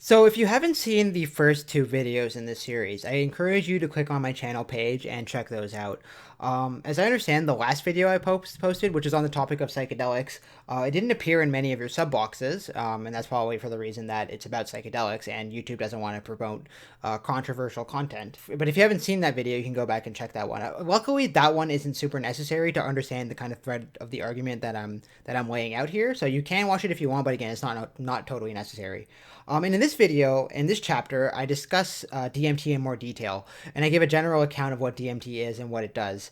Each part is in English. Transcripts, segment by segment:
So if you haven't seen the first two videos in this series, I encourage you to click on my channel page and check those out. As I understand, the last video I posted, which is on the topic of psychedelics, it didn't appear in many of your sub boxes, and that's probably for the reason that it's about psychedelics and YouTube doesn't want to promote controversial content. But if you haven't seen that video, you can go back and check that one out. Luckily, that one isn't super necessary to understand the kind of thread of the argument that I'm laying out here. So you can watch it if you want, but again, it's not totally necessary. And in this video, in this chapter, I discuss DMT in more detail, and I give a general account of what DMT is and what it does.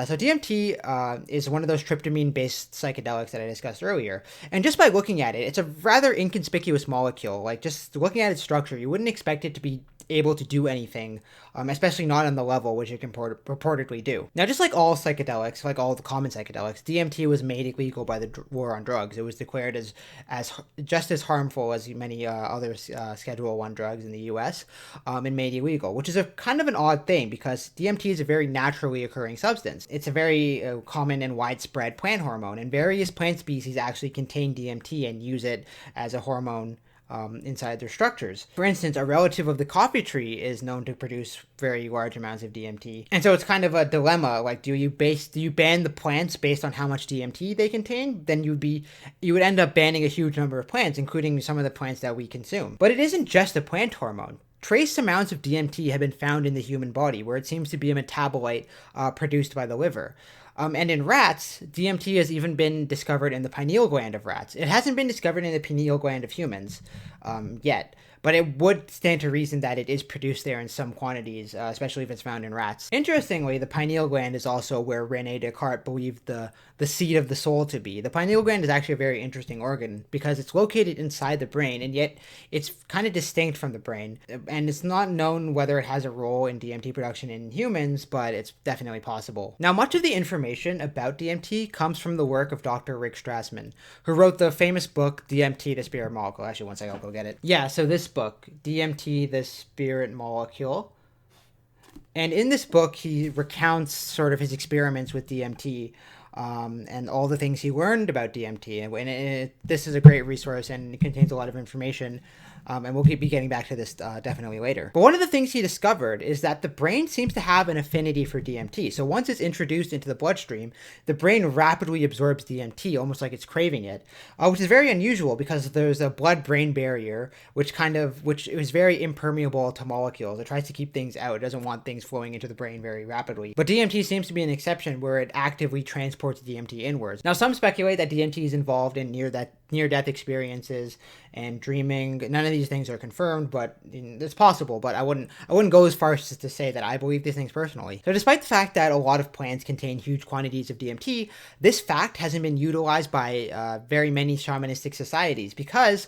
So DMT is one of those tryptamine-based psychedelics that I discussed earlier. And just by looking at it, it's a rather inconspicuous molecule. Like, just looking at its structure, you wouldn't expect it to be able to do anything, especially not on the level which it can purportedly do. Now, just like all psychedelics, like all the common psychedelics, DMT was made illegal by the War on Drugs. It was declared as just as harmful as many other Schedule One drugs in the U.S. And made illegal, which is a kind of an odd thing because DMT is a very naturally occurring substance. It's a very common and widespread plant hormone, and various plant species actually contain DMT and use it as a hormone inside their structures. For instance, a relative of the coffee tree is known to produce very large amounts of DMT. And so it's kind of a dilemma. Like, do you ban the plants based on how much DMT they contain? Then you would end up banning a huge number of plants, including some of the plants that we consume. But it isn't just a plant hormone. Trace amounts of DMT have been found in the human body, where it seems to be a metabolite produced by the liver. And in rats, DMT has even been discovered in the pineal gland of rats. It hasn't been discovered in the pineal gland of humans yet, but it would stand to reason that it is produced there in some quantities, especially if it's found in rats. Interestingly, the pineal gland is also where René Descartes believed the seat of the soul to be. The pineal gland is actually a very interesting organ because it's located inside the brain, and yet it's kind of distinct from the brain. And it's not known whether it has a role in DMT production in humans, but it's definitely possible. Now, much of the information about DMT comes from the work of Dr. Rick Strassman, who wrote the famous book DMT, the Spirit Molecule. Actually, one second, I'll go get it. Yeah, so this book, DMT, the Spirit Molecule. And in this book, he recounts sort of his experiments with DMT and all the things he learned about DMT. And this is a great resource and it contains a lot of information. And we'll be getting back to this definitely later. But one of the things he discovered is that the brain seems to have an affinity for DMT. So once it's introduced into the bloodstream, the brain rapidly absorbs DMT, almost like it's craving it, which is very unusual because there's a blood-brain barrier, which is very impermeable to molecules. It tries to keep things out. It doesn't want things flowing into the brain very rapidly. But DMT seems to be an exception where it actively transports DMT inwards. Now, some speculate that DMT is involved in near-death experiences and dreaming. None of these things are confirmed, but it's possible. But I wouldn't go as far as to say that I believe these things personally. So despite the fact that a lot of plants contain huge quantities of DMT, this fact hasn't been utilized by very many shamanistic societies because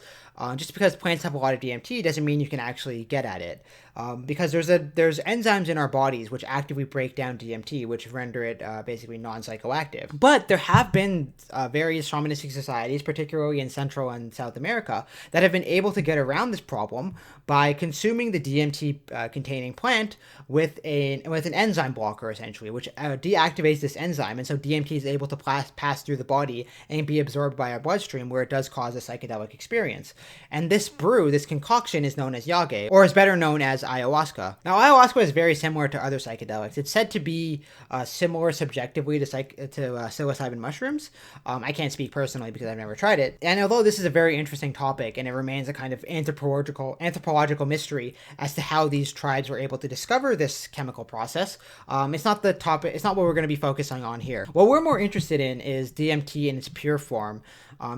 just because plants have a lot of DMT doesn't mean you can actually get at it. Because there's enzymes in our bodies which actively break down DMT, which render it basically non-psychoactive. But there have been various shamanistic societies, particularly in Central and South America, that have been able to get around this problem by consuming the DMT containing plant with an enzyme blocker, essentially, which deactivates this enzyme, and so DMT is able to pass through the body and be absorbed by our bloodstream, where it does cause a psychedelic experience. And this concoction, is known as yage, or is better known as ayahuasca. Now, ayahuasca is very similar to other psychedelics. It's said to be similar subjectively to psilocybin mushrooms. I can't speak personally because I've never tried it. And although this is a very interesting topic and it remains a kind of anthropological mystery as to how these tribes were able to discover this chemical process, it's not the topic. It's not what we're going to be focusing on here. What we're more interested in is DMT in its pure form,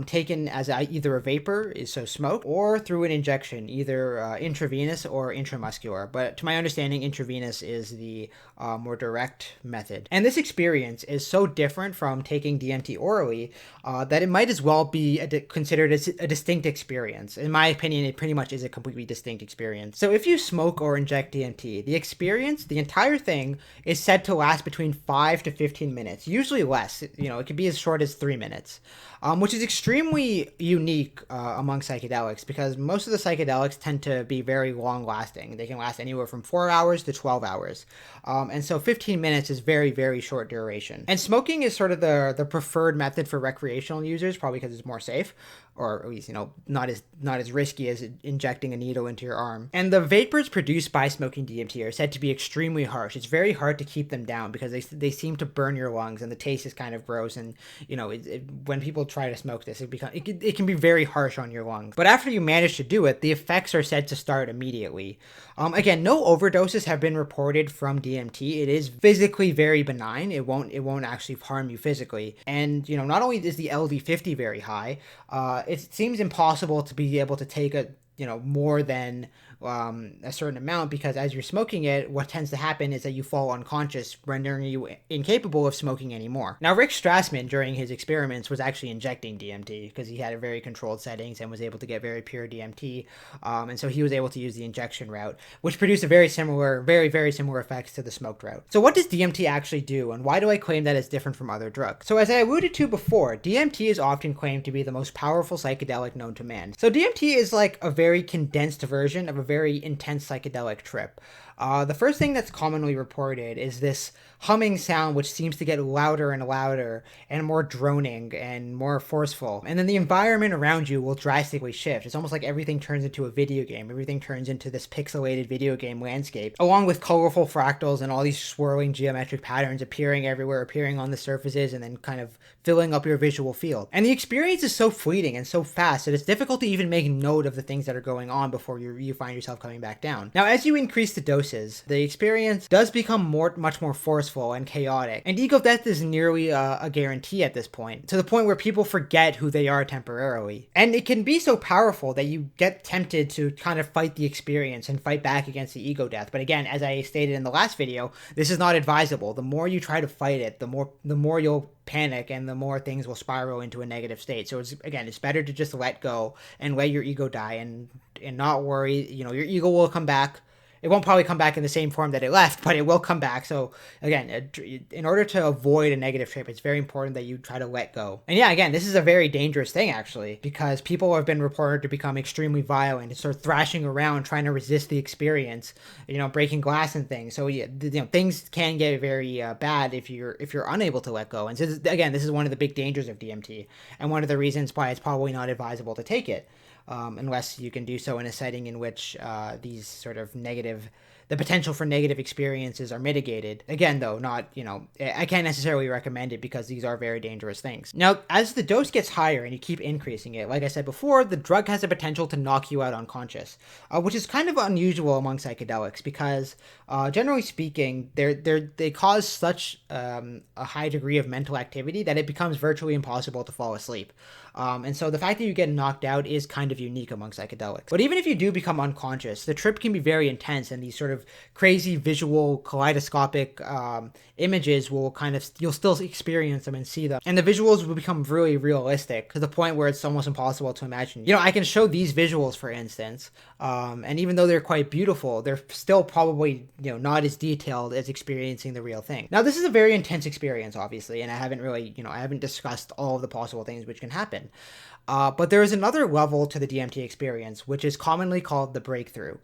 taken as either a vapor, so smoke, or through an injection, either intravenous or intramuscular. But to my understanding, intravenous is the more direct method. And this experience is so different from taking DMT orally that it might as well be considered as a distinct experience. In my opinion, it pretty much is a completely distinct experience. So if you smoke or inject DMT, the entire thing, is said to last between 5 to 15 minutes, usually less. It could be as short as 3 minutes. Which is extremely unique among psychedelics because most of the psychedelics tend to be very long lasting. They can last anywhere from 4 hours to 12 hours. And so 15 minutes is very, very short duration. And smoking is sort of the preferred method for recreational users, probably because it's more safe. or at least, not as risky as injecting a needle into your arm. And the vapors produced by smoking DMT are said to be extremely harsh. It's very hard to keep them down because they seem to burn your lungs, and the taste is kind of gross. And when people try to smoke this, it can be very harsh on your lungs. But after you manage to do it, the effects are said to start immediately. Again, no overdoses have been reported from DMT. It is physically very benign. It won't actually harm you physically. And not only is the LD50 very high, it seems impossible to be able to take more than a certain amount, because as you're smoking it, what tends to happen is that you fall unconscious, rendering you incapable of smoking anymore. Now, Rick Strassman, during his experiments, was actually injecting DMT because he had a very controlled settings and was able to get very pure DMT, and so he was able to use the injection route, which produced a very very similar effects to the smoked route. So what does DMT actually do, and why do I claim that it's different from other drugs? So as I alluded to before, DMT is often claimed to be the most powerful psychedelic known to man. So DMT is like a very condensed version of a very intense psychedelic trip. The first thing that's commonly reported is this humming sound, which seems to get louder and louder and more droning and more forceful. And then the environment around you will drastically shift. It's almost like everything turns into a video game. Everything turns into this pixelated video game landscape, along with colorful fractals and all these swirling geometric patterns appearing everywhere, appearing on the surfaces, and then kind of filling up your visual field. And the experience is so fleeting and so fast that it's difficult to even make note of the things that are going on before you find yourself coming back down. Now, as you increase the doses, the experience does become much more forceful and chaotic, and ego death is nearly a guarantee at this point, to the point where people forget who they are temporarily. And it can be so powerful that you get tempted to kind of fight the experience and fight back against the ego death. But again, as I stated in the last video, this is not advisable. The more you try to fight it, the more you'll panic, and the more things will spiral into a negative state. So it's better to just let go and let your ego die, and not worry. Your ego will come back. It won't probably come back in the same form that it left, but it will come back. So again, in order to avoid a negative trip, it's very important that you try to let go. And yeah, again, this is a very dangerous thing, actually, because people have been reported to become extremely violent and start thrashing around trying to resist the experience, breaking glass and things. So yeah, things can get very bad if you're unable to let go. And so this is one of the big dangers of DMT, and one of the reasons why it's probably not advisable to take it. Unless you can do so in a setting in which these sort of the potential for negative experiences are mitigated. Again, though, I can't necessarily recommend it because these are very dangerous things. Now, as the dose gets higher and you keep increasing it, like I said before, the drug has the potential to knock you out unconscious, which is kind of unusual among psychedelics because, generally speaking, they cause such a high degree of mental activity that it becomes virtually impossible to fall asleep. And so the fact that you get knocked out is kind of unique among psychedelics. But even if you do become unconscious, the trip can be very intense, and these sort of crazy visual kaleidoscopic images you'll still experience them and see them. And the visuals will become really realistic to the point where it's almost impossible to imagine. I can show these visuals, for instance, and even though they're quite beautiful, they're still probably, not as detailed as experiencing the real thing. Now, this is a very intense experience, obviously, and I haven't discussed all of the possible things which can happen. But there is another level to the DMT experience, which is commonly called the breakthrough.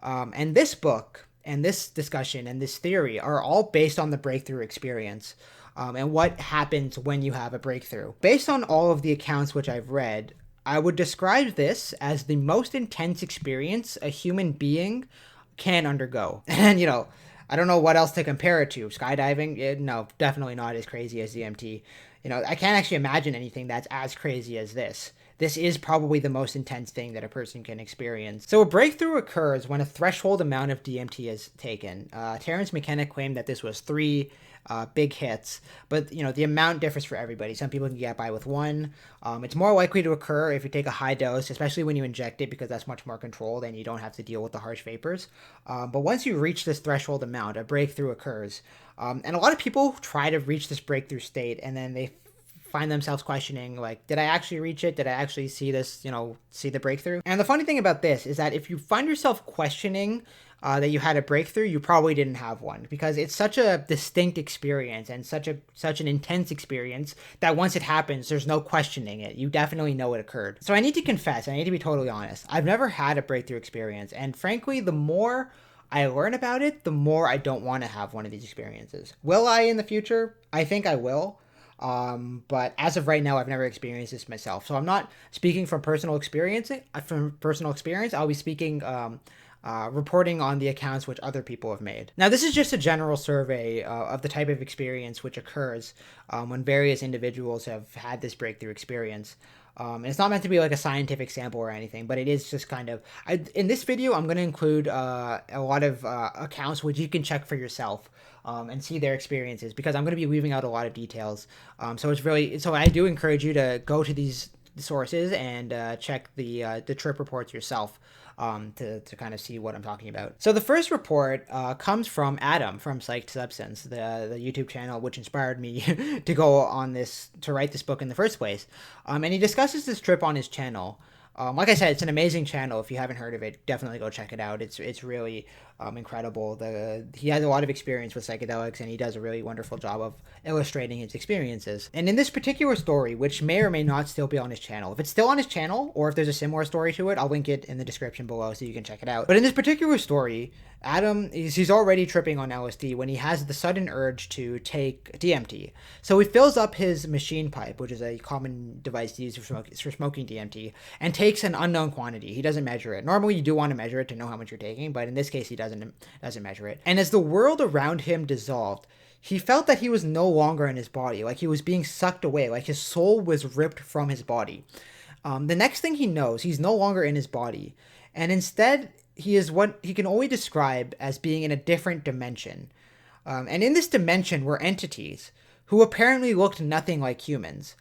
And this book and this discussion and this theory are all based on the breakthrough experience, and what happens when you have a breakthrough. Based on all of the accounts which I've read, I would describe this as the most intense experience a human being can undergo. And, I don't know what else to compare it to. Skydiving? No, definitely not as crazy as DMT. I can't actually imagine anything that's as crazy as this. This is probably the most intense thing that a person can experience. So a breakthrough occurs when a threshold amount of DMT is taken. Terence McKenna claimed that this was 3 big hits, but the amount differs for everybody. Some people can get by with 1. It's more likely to occur if you take a high dose, especially when you inject it, because that's much more controlled and you don't have to deal with the harsh vapors. But once you reach this threshold amount, a breakthrough occurs. And a lot of people try to reach this breakthrough state, and then they find themselves questioning, like, did I actually reach it? Did I actually see this, see the breakthrough? And the funny thing about this is that if you find yourself questioning that you had a breakthrough, you probably didn't have one, because it's such a distinct experience and such an intense experience that once it happens, there's no questioning it. You definitely know it occurred. So I need to confess, I need to be totally honest. I've never had a breakthrough experience, and frankly, the more I learn about it, the more I don't want to have one of these experiences. Will I in the future? I think I will. But as of right now, I've never experienced this myself. So I'm not speaking from personal experience. I'll be speaking reporting on the accounts which other people have made. Now, this is just a general survey of the type of experience which occurs when various individuals have had this breakthrough experience. And it's not meant to be like a scientific sample or anything, but it is just kind of. In this video, I'm going to include a lot of accounts which you can check for yourself and see their experiences, because I'm going to be leaving out a lot of details. So I do encourage you to go to these sources and check the trip reports yourself to kind of see what I'm talking about. So the first report comes from Adam from Psychedsubstance, the YouTube channel which inspired me to go on this, to write this book in the first place. And he discusses this trip on his channel. Like I said, it's an amazing channel. If you haven't heard of it, definitely go check it out. It's really incredible. He has a lot of experience with psychedelics, and he does a really wonderful job of illustrating his experiences. And in this particular story, which may or may not still be on his channel, if it's still on his channel, or if there's a similar story to it, I'll link it in the description below so you can check it out. But in this particular story, Adam he's already tripping on LSD when he has the sudden urge to take DMT. So he fills up his machine pipe, which is a common device used for smoking DMT, and takes an unknown quantity. He doesn't measure it. Normally, you do want to measure it to know how much you're taking, but in this case, he doesn't measure it. And as the world around him dissolved, he felt that he was no longer in his body, like he was being sucked away, like his soul was ripped from his body. The next thing he knows, he's no longer in his body, and instead he is what he can only describe as being in a different dimension. And in this dimension were entities who apparently looked nothing like humans.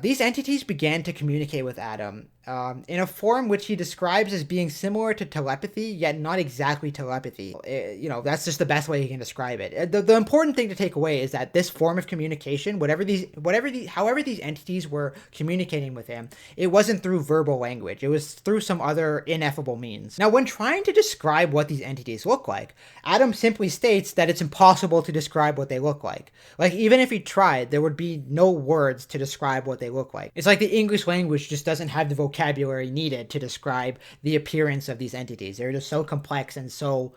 These entities began to communicate with Adam in a form which he describes as being similar to telepathy, yet not exactly telepathy. That's just the best way he can describe it. The important thing to take away is that this form of communication, however these entities were communicating with him, it wasn't through verbal language. It was through some other ineffable means. Now, when trying to describe what these entities look like, Adam simply states that it's impossible to describe what they look like. Like, even if he tried, there would be no words to describe what they look like. It's like the English language just doesn't have the vocabulary needed to describe the appearance of these entities. They're just so complex and so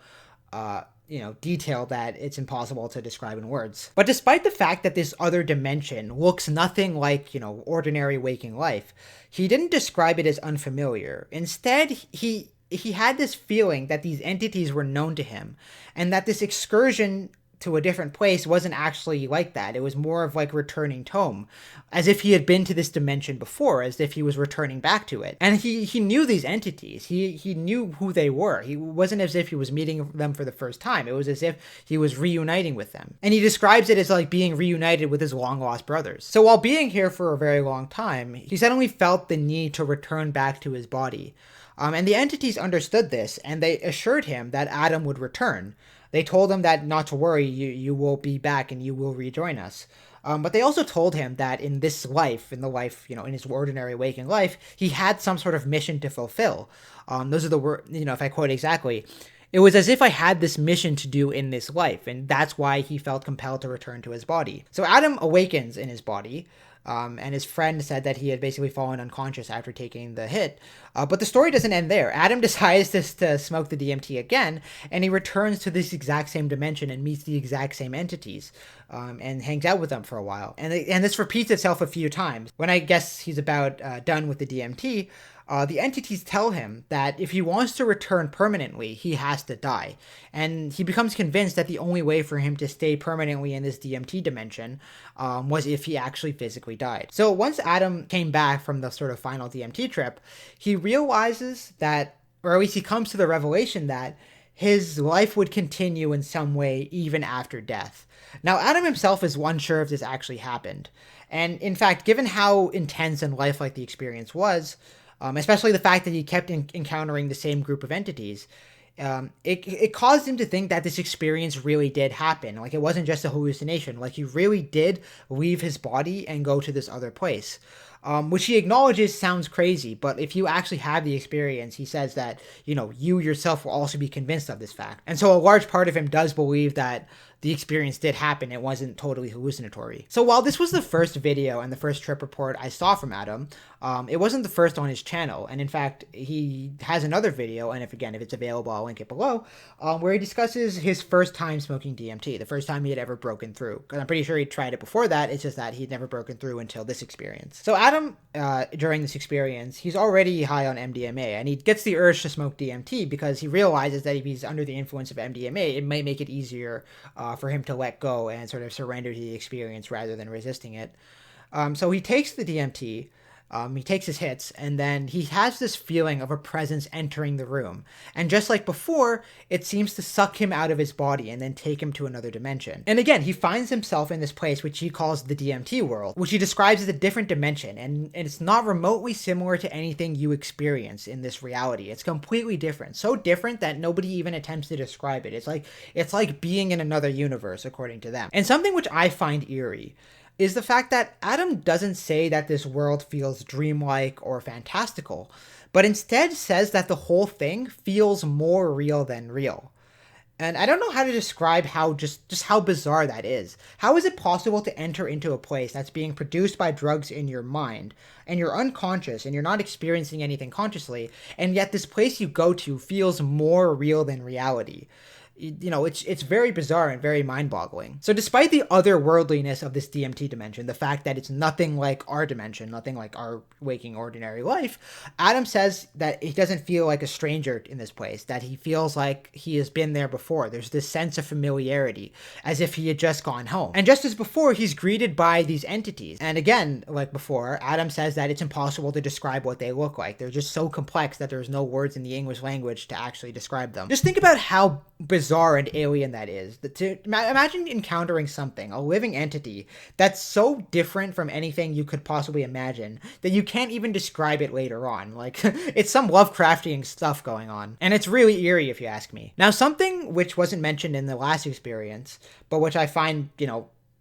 detailed that it's impossible to describe in words. But despite the fact that this other dimension looks nothing like, ordinary waking life, he didn't describe it as unfamiliar. Instead, he had this feeling that these entities were known to him, and that this excursion to a different place wasn't actually like that. It was more of like returning home, as if he had been to this dimension before, as if he was returning back to it. And he knew these entities. He knew who they were. He wasn't as if he was meeting them for the first time. It was as if he was reuniting with them. And he describes it as like being reunited with his long lost brothers. So while being here for a very long time, he suddenly felt the need to return back to his body. And the entities understood this, and they assured him that Adam would return. They told him that not to worry, you will be back and you will rejoin us. But they also told him that in this life, in his ordinary waking life, he had some sort of mission to fulfill. Those are the words, if I quote exactly, it was as if I had this mission to do in this life, and that's why he felt compelled to return to his body. So Adam awakens in his body, and his friend said that he had basically fallen unconscious after taking the hit. But the story doesn't end there. Adam decides to smoke the DMT again, and he returns to this exact same dimension and meets the exact same entities, and hangs out with them for a while. And this repeats itself a few times. When I guess he's about done with the DMT, the entities tell him that if he wants to return permanently, he has to die. And he becomes convinced that the only way for him to stay permanently in this DMT dimension was if he actually physically died. So once Adam came back from the sort of final DMT trip, he realizes that, or at least he comes to the revelation that, his life would continue in some way even after death. Now, Adam himself is unsure if this actually happened. And in fact, given how intense and lifelike the experience was, especially the fact that he kept encountering the same group of entities, it caused him to think that this experience really did happen. Like, it wasn't just a hallucination. Like, he really did leave his body and go to this other place. which he acknowledges sounds crazy, but if you actually have the experience, he says that, you yourself will also be convinced of this fact. And so a large part of him does believe that the experience did happen. It wasn't totally hallucinatory. So while this was the first video and the first trip report I saw from Adam, it wasn't the first on his channel. And in fact, he has another video, and if it's available, I'll link it below, where he discusses his first time smoking DMT, the first time he had ever broken through. Because I'm pretty sure he tried it before that. It's just that he'd never broken through until this experience. So Adam, during this experience, he's already high on MDMA, and he gets the urge to smoke DMT because he realizes that if he's under the influence of MDMA, it may make it easier for him to let go and sort of surrender to the experience rather than resisting it. So he takes the DMT, he takes his hits, and then he has this feeling of a presence entering the room. And just like before, it seems to suck him out of his body and then take him to another dimension. And again, he finds himself in this place which he calls the DMT world, which he describes as a different dimension, and it's not remotely similar to anything you experience in this reality. It's completely different. So different that nobody even attempts to describe it. It's like being in another universe, according to them. And something which I find eerie is the fact that Adam doesn't say that this world feels dreamlike or fantastical, but instead says that the whole thing feels more real than real. And I don't know how to describe just how bizarre that is. How is it possible to enter into a place that's being produced by drugs in your mind, and you're unconscious and you're not experiencing anything consciously, and yet this place you go to feels more real than reality? It's very bizarre and very mind-boggling. So despite the otherworldliness of this DMT dimension, the fact that it's nothing like our dimension, nothing like our waking ordinary life, Adam says that he doesn't feel like a stranger in this place, that he feels like he has been there before. There's this sense of familiarity, as if he had just gone home. And just as before, he's greeted by these entities. And again, like before, Adam says that it's impossible to describe what they look like. They're just so complex that there's no words in the English language to actually describe them. Just think about how bizarre and alien that is. Imagine encountering something, a living entity, that's so different from anything you could possibly imagine that you can't even describe it later on. Like, it's some Lovecraftian stuff going on. And it's really eerie if you ask me. Now, something which wasn't mentioned in the last experience, but which I find,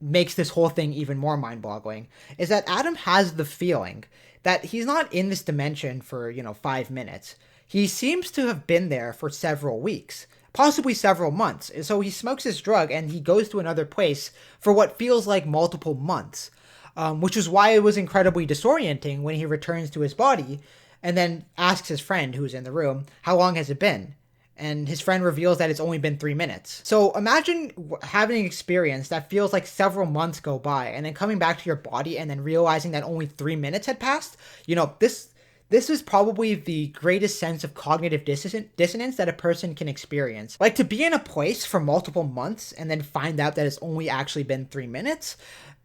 makes this whole thing even more mind-boggling, is that Adam has the feeling that he's not in this dimension for, 5 minutes. He seems to have been there for several weeks, possibly several months. So he smokes this drug and he goes to another place for what feels like multiple months, which is why it was incredibly disorienting when he returns to his body and then asks his friend who's in the room, how long has it been? And his friend reveals that it's only been 3 minutes. So imagine having an experience that feels like several months go by and then coming back to your body and then realizing that only 3 minutes had passed. This is probably the greatest sense of cognitive dissonance that a person can experience. Like, to be in a place for multiple months and then find out that it's only actually been 3 minutes,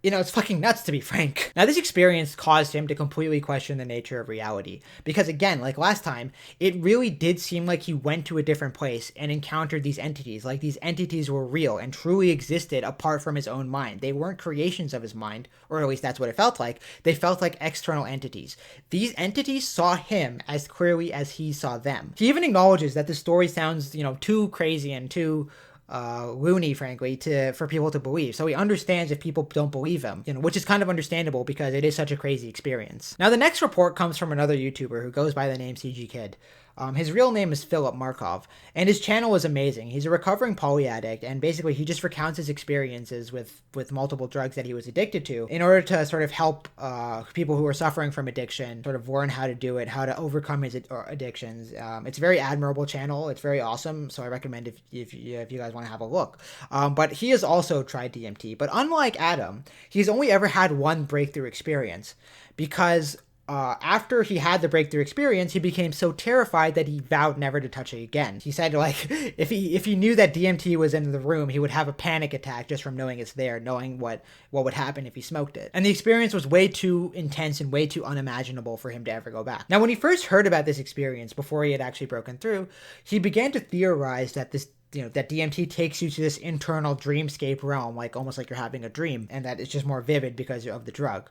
it's fucking nuts, to be frank. Now, this experience caused him to completely question the nature of reality. Because again, like last time, it really did seem like he went to a different place and encountered these entities. Like, these entities were real and truly existed apart from his own mind. They weren't creations of his mind, or at least that's what it felt like. They felt like external entities. These entities saw him as clearly as he saw them. He even acknowledges that the story sounds, too crazy and too loony, frankly, for people to believe. So he understands if people don't believe him, which is kind of understandable because it is such a crazy experience. Now, the next report comes from another YouTuber who goes by the name CgKid. His real name is Philip Markov, and his channel is amazing. He's a recovering poly addict, and basically he just recounts his experiences with multiple drugs that he was addicted to in order to sort of help people who are suffering from addiction sort of learn how to do it, how to overcome his addictions. It's a very admirable channel. It's very awesome, so I recommend if you guys want to have a look. But he has also tried DMT, but unlike Adam, he's only ever had one breakthrough experience because after he had the breakthrough experience, he became so terrified that he vowed never to touch it again. He said, like, if he knew that DMT was in the room, he would have a panic attack just from knowing it's there, knowing what would happen if he smoked it. And the experience was way too intense and way too unimaginable for him to ever go back. Now, when he first heard about this experience, before he had actually broken through, he began to theorize that that DMT takes you to this internal dreamscape realm, like almost like you're having a dream, and that it's just more vivid because of the drug.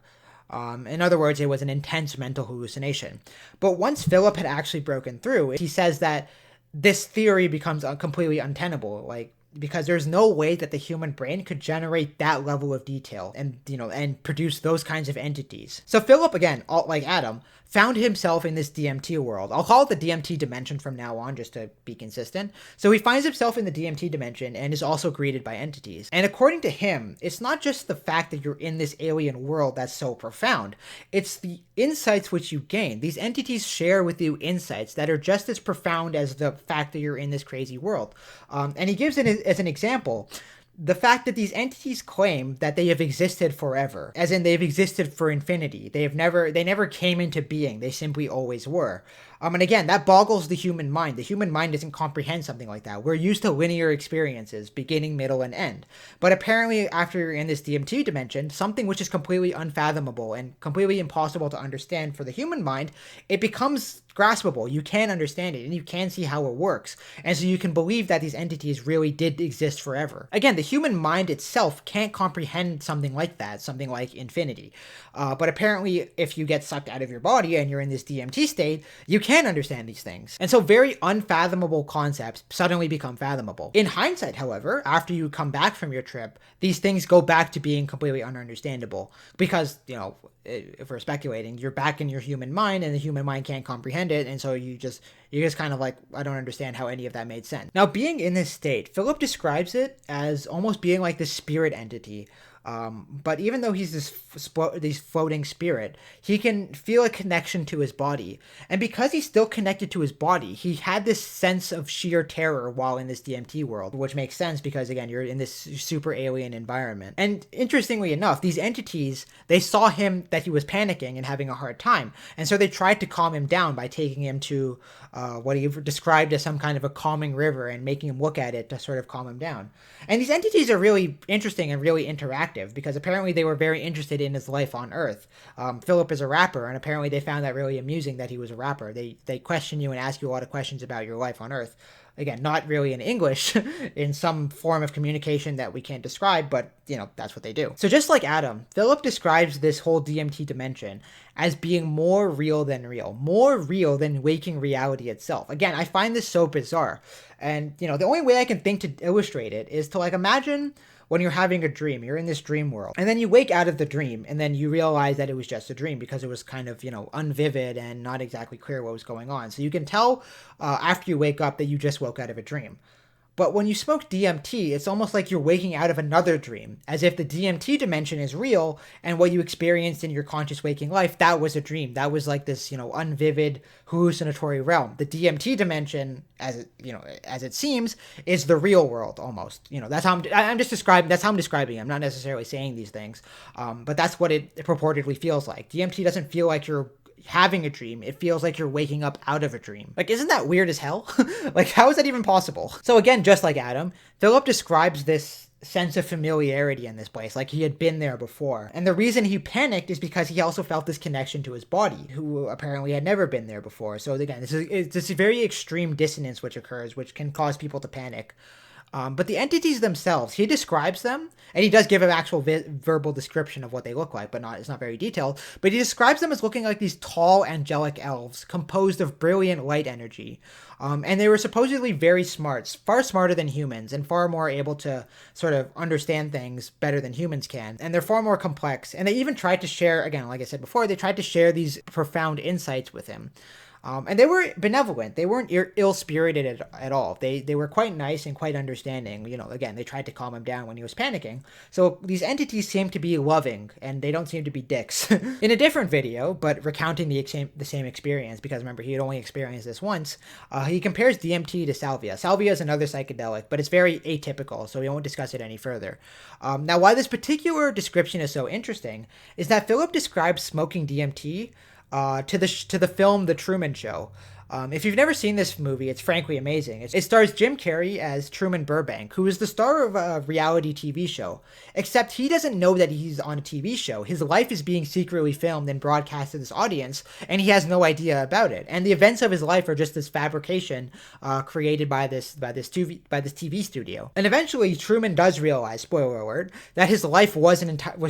In other words, it was an intense mental hallucination. But once Philip had actually broken through, he says that this theory becomes completely untenable. Like, because there's no way that the human brain could generate that level of detail and, and produce those kinds of entities. So Philip, again, like Adam, found himself in this DMT world. I'll call it the DMT dimension from now on, just to be consistent. So he finds himself in the DMT dimension and is also greeted by entities. And according to him, it's not just the fact that you're in this alien world that's so profound. It's the insights which you gain. These entities share with you insights that are just as profound as the fact that you're in this crazy world. And he gives it as an example the fact that these entities claim that they have existed forever, as in they've existed for infinity. They never came into being. They simply always were. And again, that boggles the human mind. The human mind doesn't comprehend something like that. We're used to linear experiences, beginning, middle, and end. But apparently, after you're in this DMT dimension, something which is completely unfathomable and completely impossible to understand for the human mind, it becomes graspable. You can understand it, and you can see how it works. And so you can believe that these entities really did exist forever. Again, the human mind itself can't comprehend something like that, something like infinity. But apparently, if you get sucked out of your body and you're in this DMT state, you can understand these things. And so very unfathomable concepts suddenly become fathomable. In hindsight, however, after you come back from your trip, these things go back to being completely ununderstandable because, if we're speculating, you're back in your human mind and the human mind can't comprehend it. And so you're just kind of like, I don't understand how any of that made sense. Now, being in this state, Philip describes it as almost being like this spirit entity. But even though he's this floating spirit, he can feel a connection to his body. And because he's still connected to his body, he had this sense of sheer terror while in this DMT world, which makes sense because, again, you're in this super alien environment. And interestingly enough, these entities, they saw him that he was panicking and having a hard time. And so they tried to calm him down by taking him to what he described as some kind of a calming river and making him look at it to sort of calm him down. And these entities are really interesting and really interactive because apparently they were very interested in his life on Earth. Philip is a rapper, and apparently they found that really amusing that he was a rapper. They question you and ask you a lot of questions about your life on Earth. Again, not really in English, in some form of communication that we can't describe, but, that's what they do. So just like Adam, Philip describes this whole DMT dimension as being more real than waking reality itself. Again, I find this so bizarre. And, the only way I can think to illustrate it is to, imagine when you're having a dream, you're in this dream world, and then you wake out of the dream, and then you realize that it was just a dream because it was kind of, unvivid and not exactly clear what was going on. So you can tell after you wake up that you just woke out of a dream. But when you smoke DMT, it's almost like you're waking out of another dream, as if the DMT dimension is real, and what you experienced in your conscious waking life, that was a dream. That was like this, unvivid, hallucinatory realm. The DMT dimension, as it seems, is the real world almost. That's how I'm describing it. I'm not necessarily saying these things, but that's what it purportedly feels like. DMT doesn't feel like you're having a dream. It feels like you're waking up out of a dream. Isn't that weird as hell? How is that even possible? So again, just like Adam, Philip describes this sense of familiarity in this place, like he had been there before. And the reason he panicked is because he also felt this connection to his body, who apparently had never been there before. So again, it's this very extreme dissonance which occurs, which can cause people to panic. But the entities themselves, he describes them, and he does give an actual verbal description of what they look like, but it's not very detailed. But he describes them as looking like these tall, angelic elves composed of brilliant light energy. And they were supposedly very smart, far smarter than humans, and far more able to sort of understand things better than humans can. And they're far more complex. And they even tried to share, again, like I said before, they tried to share these profound insights with him. And they were benevolent. They weren't ill-spirited at all. They were quite nice and quite understanding. Again, they tried to calm him down when he was panicking. So these entities seem to be loving, and they don't seem to be dicks. In a different video, but recounting the same experience, because remember, he had only experienced this once, he compares DMT to salvia. Salvia is another psychedelic, but it's very atypical, so we won't discuss it any further. Now, why this particular description is so interesting is that Philip describes smoking DMT to the film The Truman Show. If you've never seen this movie, it's frankly amazing. It stars Jim Carrey as Truman Burbank, who is the star of a reality TV show. Except he doesn't know that he's on a TV show. His life is being secretly filmed and broadcast to this audience, and he has no idea about it. And the events of his life are just this fabrication created by this TV studio. And eventually, Truman does realize, spoiler alert, that his life was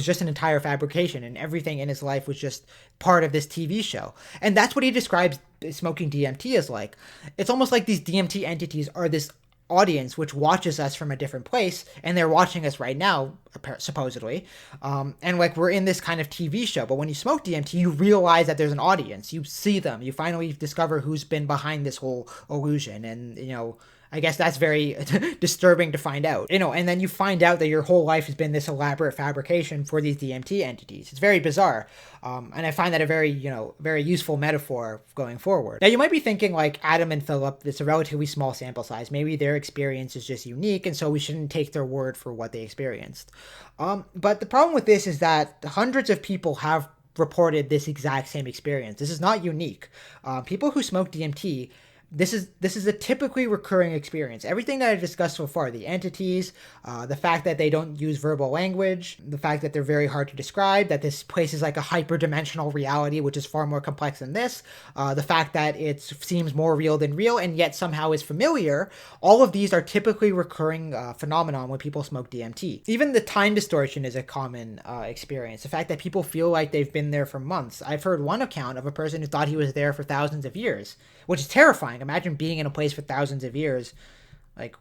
just an entire fabrication, and everything in his life was just part of this TV show. And that's what he describes smoking DMT is like. It's almost like these DMT entities are this audience which watches us from a different place, and they're watching us right now, supposedly, and like we're in this kind of TV show. But when you smoke DMT, you realize that there's an audience. You see them. You finally discover who's been behind this whole illusion, and I guess that's very disturbing to find out. And then you find out that your whole life has been this elaborate fabrication for these DMT entities. It's very bizarre. And I find that a very, very useful metaphor going forward. Now, you might be thinking, like Adam and Philip, it's a relatively small sample size. Maybe their experience is just unique, and so we shouldn't take their word for what they experienced. But the problem with this is that hundreds of people have reported this exact same experience. This is not unique. People who smoke DMT, this is a typically recurring experience. Everything that I've discussed so far, the entities, the fact that they don't use verbal language, the fact that they're very hard to describe, that this place is like a hyperdimensional reality, which is far more complex than this, the fact that it seems more real than real and yet somehow is familiar, all of these are typically recurring phenomenon when people smoke DMT. Even the time distortion is a common experience. The fact that people feel like they've been there for months. I've heard one account of a person who thought he was there for thousands of years, which is terrifying. Imagine being in a place for thousands of years. Like,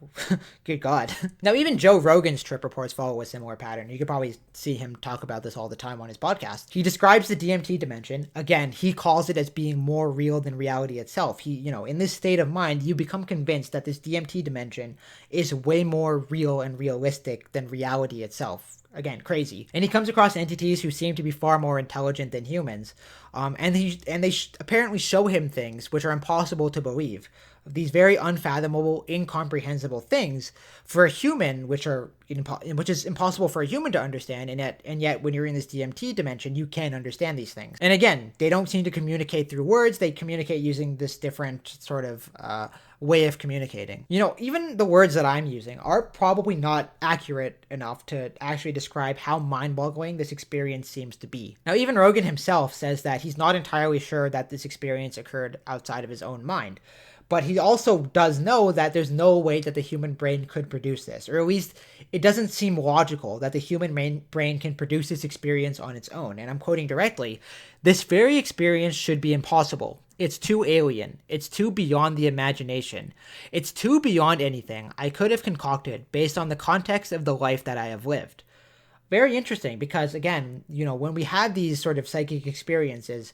good God. Now, even Joe Rogan's trip reports follow a similar pattern. You could probably see him talk about this all the time on his podcast. He describes the DMT dimension. Again, he calls it as being more real than reality itself. In this state of mind, you become convinced that this DMT dimension is way more real and realistic than reality itself. Again, crazy. And he comes across entities who seem to be far more intelligent than humans. And they apparently show him things which are impossible to believe. These very unfathomable, incomprehensible things for a human, which is impossible for a human to understand, and yet when you're in this DMT dimension, you can understand these things. And again, they don't seem to communicate through words. They communicate using this different sort of way of communicating. Even the words that I'm using are probably not accurate enough to actually describe how mind-boggling this experience seems to be. Now, even Rogan himself says that he's not entirely sure that this experience occurred outside of his own mind. But he also does know that there's no way that the human brain could produce this, or at least it doesn't seem logical that the human brain can produce this experience on its own. And I'm quoting directly, "This very experience should be impossible. It's too alien. It's too beyond the imagination. It's too beyond anything I could have concocted based on the context of the life that I have lived." Very interesting, because again, when we have these sort of psychic experiences,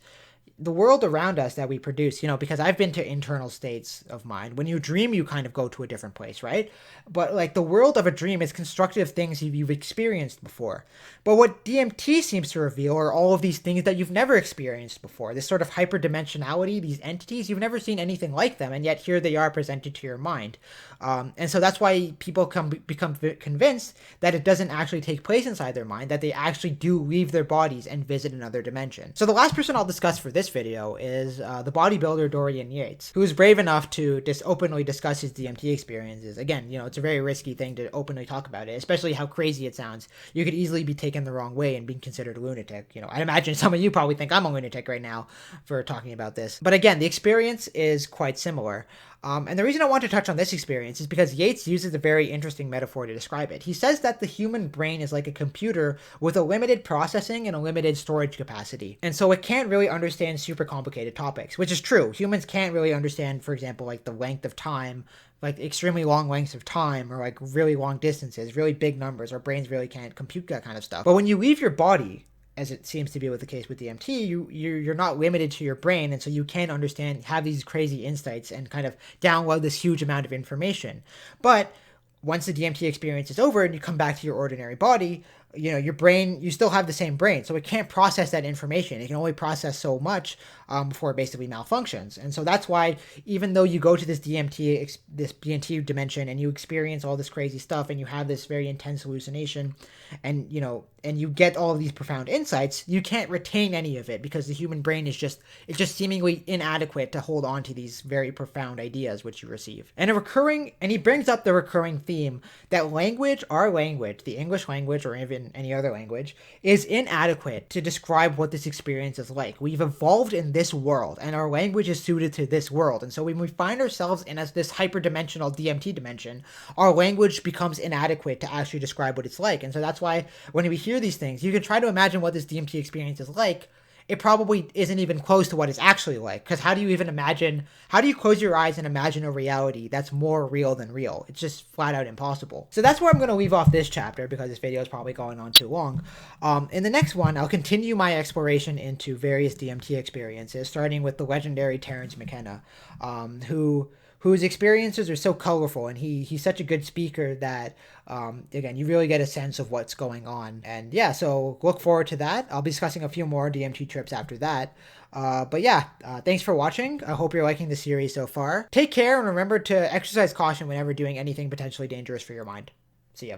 the world around us that we produce, because I've been to internal states of mind. When you dream, you kind of go to a different place, right? But like the world of a dream is constructed of things you've experienced before. But what DMT seems to reveal are all of these things that you've never experienced before. This sort of hyperdimensionality, these entities, you've never seen anything like them, and yet here they are presented to your mind. And so that's why people become convinced that it doesn't actually take place inside their mind, that they actually do leave their bodies and visit another dimension. So the last person I'll discuss for this video is the bodybuilder Dorian Yates, who is brave enough to openly discuss his DMT experiences. Again, it's a very risky thing to openly talk about it, especially how crazy it sounds. You could easily be taken the wrong way and being considered a lunatic. I'd imagine some of you probably think I'm a lunatic right now for talking about this. But again, the experience is quite similar. And the reason I want to touch on this experience is because Yates uses a very interesting metaphor to describe it. He says that the human brain is like a computer with a limited processing and a limited storage capacity. And so it can't really understand super complicated topics, which is true. Humans can't really understand, for example, like the length of time, like extremely long lengths of time, or like really long distances, really big numbers. Our brains really can't compute that kind of stuff. But when you leave your body, as it seems to be with the case with DMT, you're not limited to your brain, and so you can understand, have these crazy insights and kind of download this huge amount of information. But once the DMT experience is over and you come back to your ordinary body, your brain, you still have the same brain, so it can't process that information. It can only process so much before it basically malfunctions. And so that's why, even though you go to this DMT dimension and you experience all this crazy stuff and you have this very intense hallucination, and you get all of these profound insights, you can't retain any of it because the human brain is just seemingly inadequate to hold on to these very profound ideas which you receive. And he brings up the recurring theme that our language, the English language or even any other language, is inadequate to describe what this experience is like. We've evolved in this world, and our language is suited to this world. And so when we find ourselves in this hyperdimensional DMT dimension, our language becomes inadequate to actually describe what it's like. And so that's why when we hear these things, you can try to imagine what this DMT experience is like, it probably isn't even close to what it's actually like. Because how do you even imagine, how do you close your eyes and imagine a reality that's more real than real? It's just flat out impossible. So that's where I'm going to leave off this chapter, because this video is probably going on too long. In the next one, I'll continue my exploration into various DMT experiences, starting with the legendary Terrence McKenna, whose experiences are so colorful, and he's such a good speaker that again, you really get a sense of what's going on. And yeah, so look forward to that. I'll be discussing a few more DMT trips after that. But yeah, thanks for watching. I hope you're liking the series so far. Take care, and remember to exercise caution whenever doing anything potentially dangerous for your mind. See ya.